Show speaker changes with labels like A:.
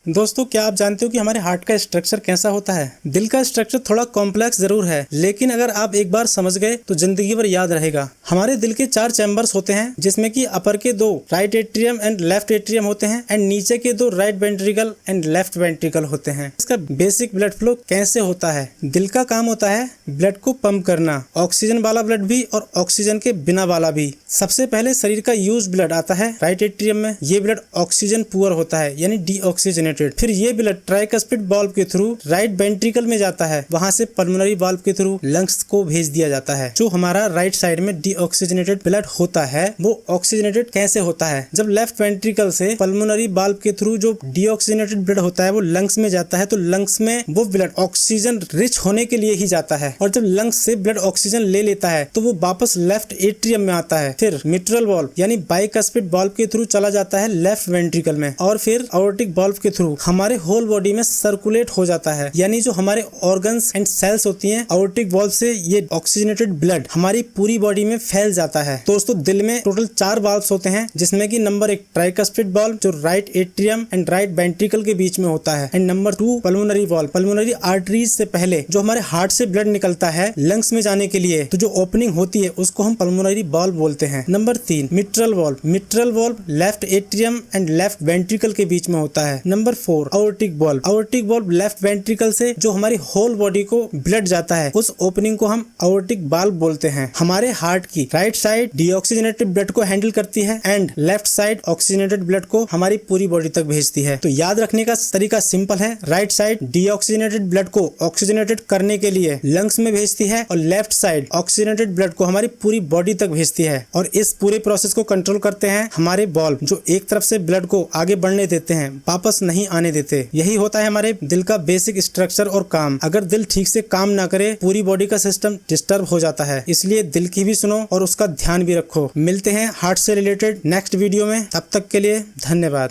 A: दोस्तों, क्या आप जानते हो कि हमारे हार्ट का स्ट्रक्चर कैसा होता है? दिल का स्ट्रक्चर थोड़ा कॉम्प्लेक्स जरूर है, लेकिन अगर आप एक बार समझ गए तो जिंदगी भर याद रहेगा। हमारे दिल के 4 चैम्बर्स होते हैं, जिसमें कि अपर के 2 right atrium and left atrium होते हैं एंड नीचे के 2 right ventricle and left ventricle होते हैं। इसका बेसिक ब्लड फ्लो कैसे होता है? दिल का काम होता है ब्लड को पंप करना, ऑक्सीजन वाला ब्लड भी और ऑक्सीजन के बिना वाला भी। सबसे पहले शरीर का यूज ब्लड आता है राइट एट्रियम में। ये ब्लड ऑक्सीजन पुअर होता है, यानी डीऑक्सीजनेटेड। फिर ये ब्लड ट्राइकस्पिड वाल्व के थ्रू राइट वेंट्रिकल में जाता है, वहां से पल्मोनरी वाल्व के थ्रू लंग्स को भेज दिया जाता है। जो हमारा राइट साइड में डीऑक्सीजनेटेड ब्लड होता है वो ऑक्सीजनेटेड कैसे होता है? जब लेफ्ट वेंट्रिकल से पल्मोनरी वाल्व के थ्रू जो डीऑक्सीजनेटेड ब्लड होता है वो लंग्स में जाता है, तो लंग्स में वो ब्लड ऑक्सीजन रिच होने के लिए ही जाता है। और जब लंग्स से ब्लड ऑक्सीजन ले लेता है तो वो वापस लेफ्ट एट्रियम में आता है। फिर मिट्रल वाल्व यानी बाइकस्पिड वाल्व के थ्रू चला जाता है लेफ्ट वेंट्रिकल में, और फिर आयोर्टिक वाल्व के थ्रू हमारे होल बॉडी में सर्कुलेट हो जाता है। यानी जो हमारे ऑर्गन्स एंड सेल्स होती हैं, आयोर्टिक वाल्व से ये ऑक्सीजनेटेड ब्लड हमारी पूरी बॉडी में फैल जाता है। दोस्तों, दिल में टोटल 4 वाल्व्स होते हैं, जिसमें कि नंबर 1 ट्राइकस्पिड वाल्व जो right atrium and right ventricle के बीच में होता है, and number 2 pulmonary valve. Pulmonary arteries से पहले जो हमारे हार्ट से ब्लड निकलता है लंग्स में जाने के लिए, तो जो ओपनिंग होती है उसको हम पल्मोनरी वाल्व बोलते हैं। Number 3 mitral valve. Mitral valve left atrium and left ventricle के बीच में होता है। Number 4 aortic valve. Aortic valve left ventricle से जो हमारी होल बॉडी को ब्लड जाता है, उस ओपनिंग को हम आयोर्टिक वाल्व बोलते हैं। हमारे हार्ट की राइट साइड डीऑक्सीजनेटेड ब्लड को हैंडल करती है and left side oxygenated blood को हमारी पूरी बॉडी तक भेजती है। तो याद रखने का तरीका सिंपल है, राइट साइड डीऑक्सीजनेटेड ब्लड को ऑक्सीजनेटेड करने के लिए लंग्स में भेजती है और लेफ्ट साइड ऑक्सीजनेटेड ब्लड को हमारी पूरी बॉडी तक भेजती है। और इस पूरे प्रोसेस को कंट्रोल करते हैं हमारे वाल्व, जो एक तरफ से ब्लड को आगे बढ़ने देते हैं, वापस नहीं आने देते। यही होता है हमारे दिल का बेसिक स्ट्रक्चर और काम। अगर दिल ठीक से काम ना करे, पूरी बॉडी का सिस्टम डिस्टर्ब हो जाता है। इसलिए दिल की भी सुनो और उसका ध्यान भी रखो। मिलते हैं हार्ट से रिलेटेड नेक्स्ट वीडियो में, तब तक के लिए धन्यवाद।